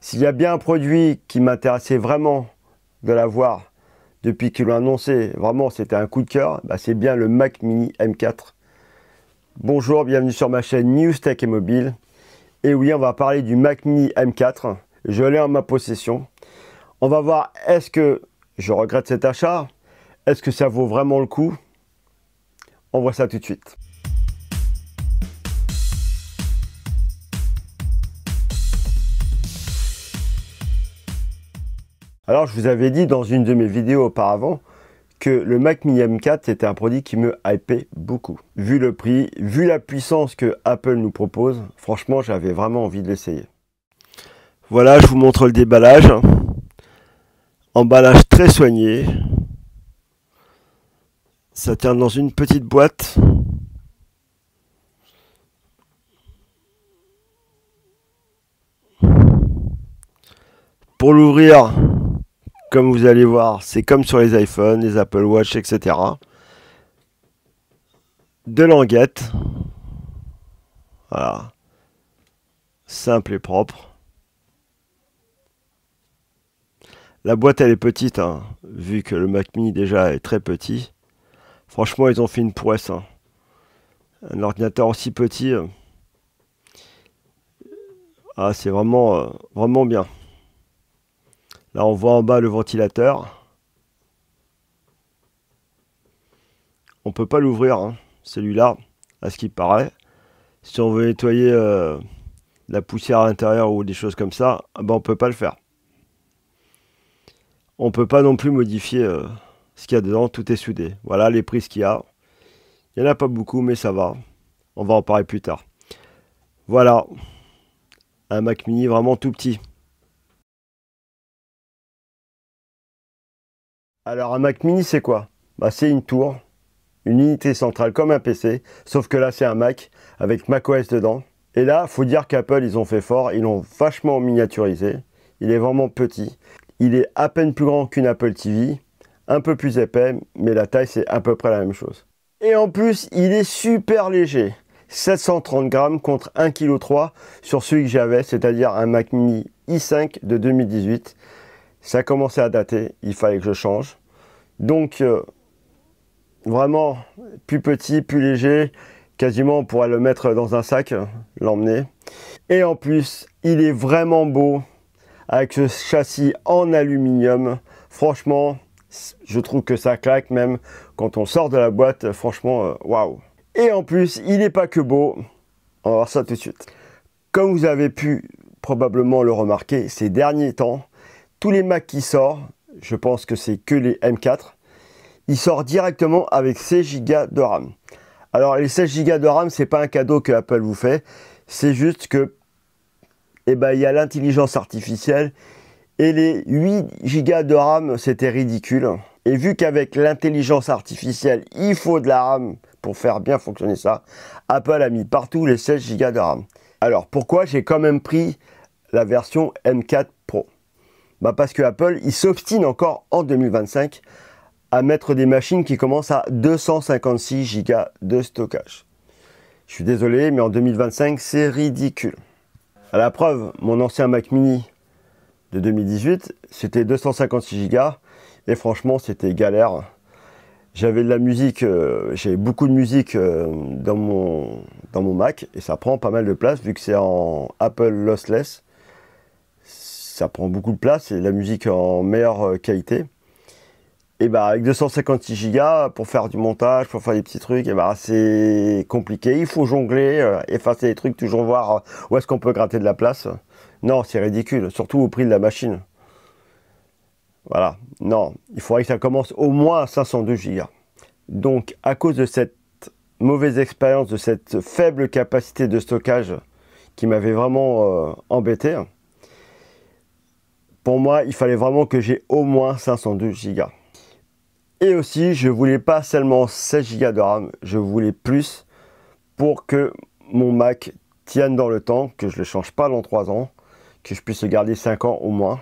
S'il y a bien un produit qui m'intéressait vraiment de l'avoir depuis qu'ils l'ont annoncé, vraiment c'était un coup de cœur, bah c'est bien le Mac Mini M4. Bonjour, bienvenue sur ma chaîne News Tech et Mobile. Et oui, on va parler du Mac Mini M4. Je l'ai en ma possession. On va voir, est-ce que je regrette cet achat? Est-ce que ça vaut vraiment le coup? On voit ça tout de suite. Alors, je vous avais dit dans une de mes vidéos auparavant que le Mac Mini M4 était un produit qui me hypait beaucoup. Vu le prix, vu la puissance que Apple nous propose, franchement, j'avais vraiment envie de l'essayer. Voilà, je vous montre le déballage. Emballage très soigné. Ça tient dans une petite boîte. Pour l'ouvrir, comme vous allez voir, c'est comme sur les iPhones, les Apple Watch, etc. De languettes. Voilà. Simple et propre. La boîte, elle est petite, hein, vu que le Mac Mini déjà est très petit. Franchement, ils ont fait une prouesse. Hein. Un ordinateur aussi petit, c'est vraiment, vraiment bien. Là, on voit en bas le ventilateur. On peut pas l'ouvrir, hein, celui-là, à ce qui paraît. Si on veut nettoyer la poussière à l'intérieur ou des choses comme ça, ben on peut pas le faire. On peut pas non plus modifier ce qu'il y a dedans, tout est soudé. Voilà les prises qu'il y a. Il n'y en a pas beaucoup, mais ça va. On va en parler plus tard. Voilà, un Mac Mini vraiment tout petit. Alors un Mac Mini c'est quoi? C'est une tour, une unité centrale comme un PC, sauf que là c'est un Mac avec macOS dedans. Et là, faut dire qu'Apple ils ont fait fort, ils l'ont vachement miniaturisé. Il est vraiment petit. Il est à peine plus grand qu'une Apple TV, un peu plus épais, mais la taille c'est à peu près la même chose. Et en plus, il est super léger. 730 grammes contre 1,3 kg sur celui que j'avais, c'est-à-dire un Mac Mini i5 de 2018. Ça commençait à dater, il fallait que je change. Donc, vraiment, plus petit, plus léger. Quasiment, on pourrait le mettre dans un sac, l'emmener. Et en plus, il est vraiment beau, avec ce châssis en aluminium. Franchement, je trouve que ça claque même quand on sort de la boîte. Franchement, waouh! Et en plus, il n'est pas que beau. On va voir ça tout de suite. Comme vous avez pu probablement le remarquer ces derniers temps, tous les Mac qui sortent, je pense que c'est que les M4, ils sortent directement avec 16 Go de RAM. Alors les 16 Go de RAM, c'est pas un cadeau que Apple vous fait, c'est juste que il y a l'intelligence artificielle et les 8 Go de RAM, c'était ridicule. Et vu qu'avec l'intelligence artificielle, il faut de la RAM pour faire bien fonctionner ça, Apple a mis partout les 16 Go de RAM. Alors pourquoi j'ai quand même pris la version M4 Pro? Parce que Apple, il s'obstine encore en 2025 à mettre des machines qui commencent à 256 Go de stockage. Je suis désolé, mais en 2025, c'est ridicule. À la preuve, mon ancien Mac Mini de 2018, c'était 256 Go et franchement, c'était galère. J'avais de la musique, j'avais beaucoup de musique dans mon Mac et ça prend pas mal de place vu que c'est en Apple Lossless. Ça prend beaucoup de place et la musique en meilleure qualité. Et avec 256 Go pour faire du montage, pour faire des petits trucs, c'est compliqué. Il faut jongler, effacer les trucs, toujours voir où est-ce qu'on peut gratter de la place. Non, c'est ridicule, surtout au prix de la machine. Voilà, non, il faudrait que ça commence au moins à 512 Go. Donc, à cause de cette mauvaise expérience, de cette faible capacité de stockage qui m'avait vraiment embêté, pour moi, il fallait vraiment que j'ai au moins 512 Go. Et aussi, je voulais pas seulement 16 Go de RAM, je voulais plus pour que mon Mac tienne dans le temps, que je ne le change pas dans 3 ans, que je puisse le garder 5 ans au moins.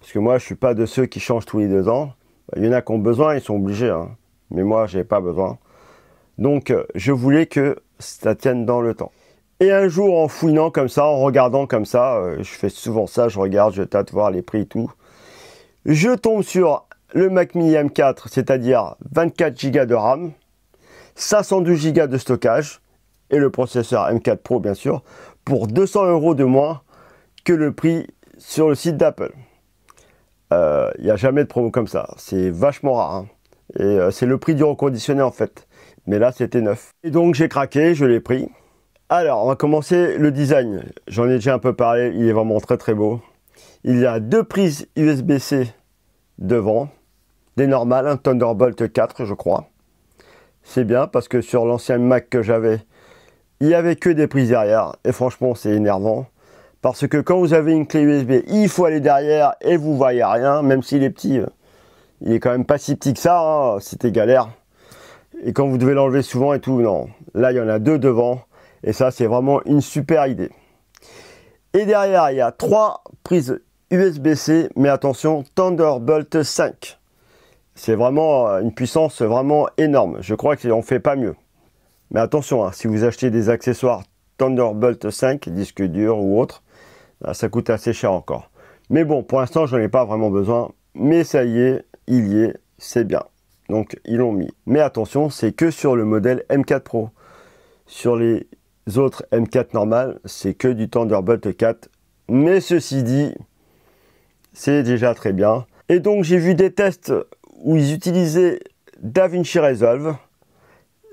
Parce que moi, je ne suis pas de ceux qui changent tous les 2 ans. Il y en a qui ont besoin, ils sont obligés. Hein. Mais moi, je n'ai pas besoin. Donc, je voulais que ça tienne dans le temps. Et un jour, en fouinant comme ça, en regardant comme ça, je fais souvent ça, je regarde, je tâte voir les prix et tout. Je tombe sur le Mac Mini M4, c'est-à-dire 24 Go de RAM, 512 Go de stockage, et le processeur M4 Pro, bien sûr, pour 200 € de moins que le prix sur le site d'Apple. Il n'y a jamais de promo comme ça, c'est vachement rare. Hein. Et c'est le prix du reconditionné en fait. Mais là, c'était neuf. Et donc, j'ai craqué, je l'ai pris. Alors, on va commencer le design. J'en ai déjà un peu parlé, il est vraiment très très beau. Il y a deux prises USB-C devant, des normales, un Thunderbolt 4, je crois. C'est bien parce que sur l'ancien Mac que j'avais, il n'y avait que des prises derrière. Et franchement, c'est énervant. Parce que quand vous avez une clé USB, il faut aller derrière et vous voyez rien, même s'il est petit. Il est quand même pas si petit que ça, hein, c'était galère. Et quand vous devez l'enlever souvent et tout, non. Là, il y en a deux devant. Et ça, c'est vraiment une super idée. Et derrière, il y a trois prises USB-C, mais attention, Thunderbolt 5. C'est vraiment une puissance vraiment énorme. Je crois qu'on ne fait pas mieux. Mais attention, hein, si vous achetez des accessoires Thunderbolt 5, disque dur ou autre, ça coûte assez cher encore. Mais bon, pour l'instant, je n'en ai pas vraiment besoin. Mais ça y est, il y est, c'est bien. Donc, ils l'ont mis. Mais attention, c'est que sur le modèle M4 Pro. Sur les autres M4 normales, c'est que du Thunderbolt 4. Mais ceci dit, c'est déjà très bien. Et donc, j'ai vu des tests où ils utilisaient DaVinci Resolve.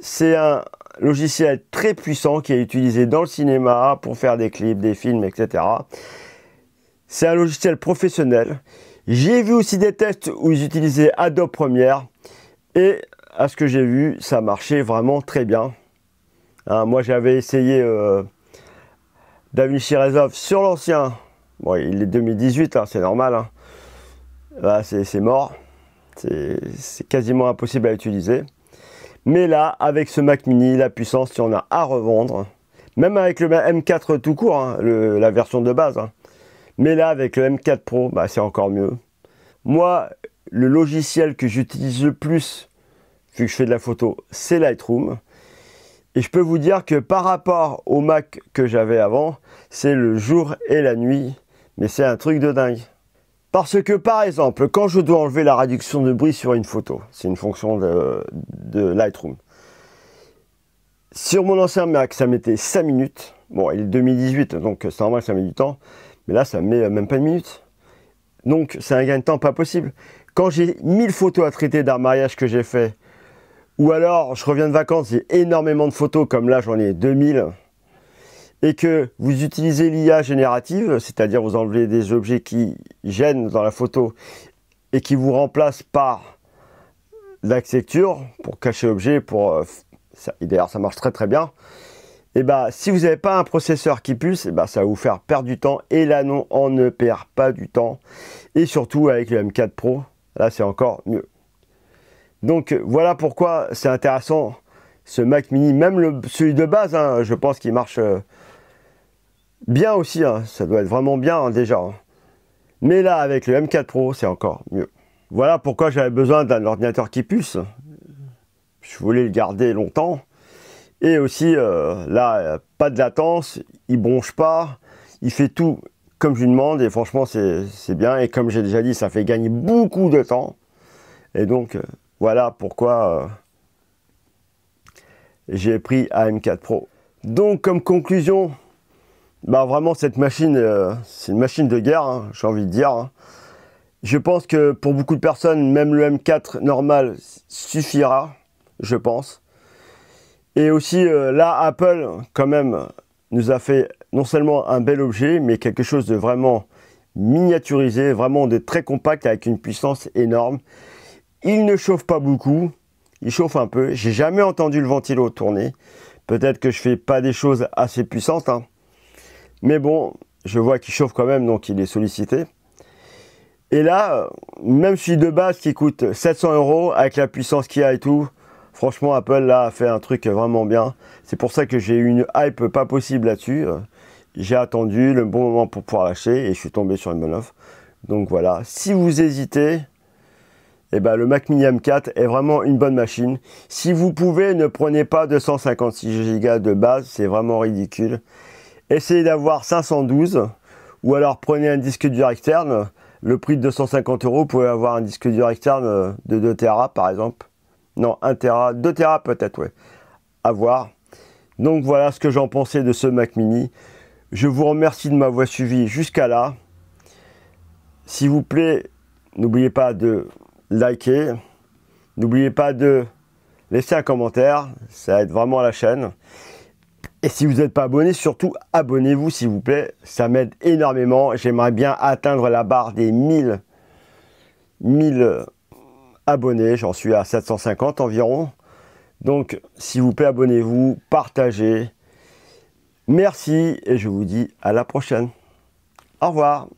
C'est un logiciel très puissant qui est utilisé dans le cinéma pour faire des clips, des films, etc. C'est un logiciel professionnel. J'ai vu aussi des tests où ils utilisaient Adobe Premiere et à ce que j'ai vu, ça marchait vraiment très bien. Hein, moi, j'avais essayé DaVinci Resolve sur l'ancien. Bon, il est 2018, hein, c'est normal. Hein. Là, c'est mort. C'est quasiment impossible à utiliser. Mais là, avec ce Mac Mini, la puissance, il y en a à revendre. Même avec le M4 tout court, hein, la version de base. Hein. Mais là, avec le M4 Pro, bah, c'est encore mieux. Moi, le logiciel que j'utilise le plus, vu que je fais de la photo, c'est Lightroom. Et je peux vous dire que par rapport au Mac que j'avais avant, c'est le jour et la nuit. Mais c'est un truc de dingue. Parce que par exemple, quand je dois enlever la réduction de bruit sur une photo, c'est une fonction de Lightroom. Sur mon ancien Mac, ça mettait 5 minutes. Bon, il est 2018, donc c'est normal, ça met du temps. Mais là, ça met même pas une minute. Donc, c'est un gain de temps pas possible. Quand j'ai 1000 photos à traiter d'un mariage que j'ai fait, ou alors je reviens de vacances, j'ai énormément de photos, comme là, j'en ai 2000, et que vous utilisez l'IA générative, c'est-à-dire vous enlevez des objets qui gênent dans la photo et qui vous remplacent par l'architecture pour cacher l'objet, d'ailleurs ça marche très très bien. Et bah si vous n'avez pas un processeur qui pulse, et bah, ça va vous faire perdre du temps. Et là non, on ne perd pas du temps. Et surtout avec le M4 Pro, là c'est encore mieux. Donc voilà pourquoi c'est intéressant ce Mac Mini, même celui de base, hein, je pense qu'il marche bien aussi, hein, ça doit être vraiment bien hein, déjà. Hein. Mais là, avec le M4 Pro, c'est encore mieux. Voilà pourquoi j'avais besoin d'un ordinateur qui puce. Je voulais le garder longtemps. Et aussi, là, pas de latence, il bronche pas, il fait tout comme je lui demande. Et franchement, c'est bien. Et comme j'ai déjà dit, ça fait gagner beaucoup de temps. Et donc, voilà pourquoi j'ai pris un M4 Pro. Donc, comme conclusion... Bah vraiment cette machine, c'est une machine de guerre, hein, j'ai envie de dire. Hein. Je pense que pour beaucoup de personnes, même le M4 normal suffira, je pense. Et aussi là, Apple, quand même, nous a fait non seulement un bel objet, mais quelque chose de vraiment miniaturisé, vraiment de très compact avec une puissance énorme. Il ne chauffe pas beaucoup, il chauffe un peu. J'ai jamais entendu le ventilo tourner. Peut-être que je fais pas des choses assez puissantes, hein. Mais bon, je vois qu'il chauffe quand même, donc il est sollicité. Et là, même celui de base qui coûte 700 €, avec la puissance qu'il a et tout, franchement, Apple là a fait un truc vraiment bien. C'est pour ça que j'ai eu une hype pas possible là-dessus. J'ai attendu le bon moment pour pouvoir l'acheter et je suis tombé sur une bonne offre. Donc voilà, si vous hésitez, et ben, le Mac Mini M4 est vraiment une bonne machine. Si vous pouvez, ne prenez pas 256 Go de base, c'est vraiment ridicule. Essayez d'avoir 512, ou alors prenez un disque dur externe. Le prix de 250 €, vous pouvez avoir un disque dur externe de 2 Tera par exemple. Non, 1 Tera, 2 Tera peut-être, ouais. À voir. Donc voilà ce que j'en pensais de ce Mac Mini. Je vous remercie de m'avoir suivi jusqu'à là. S'il vous plaît, n'oubliez pas de liker. N'oubliez pas de laisser un commentaire. Ça aide vraiment la chaîne. Et si vous n'êtes pas abonné, surtout abonnez-vous s'il vous plaît. Ça m'aide énormément. J'aimerais bien atteindre la barre des 1000 abonnés. J'en suis à 750 environ. Donc, s'il vous plaît, abonnez-vous, partagez. Merci et je vous dis à la prochaine. Au revoir.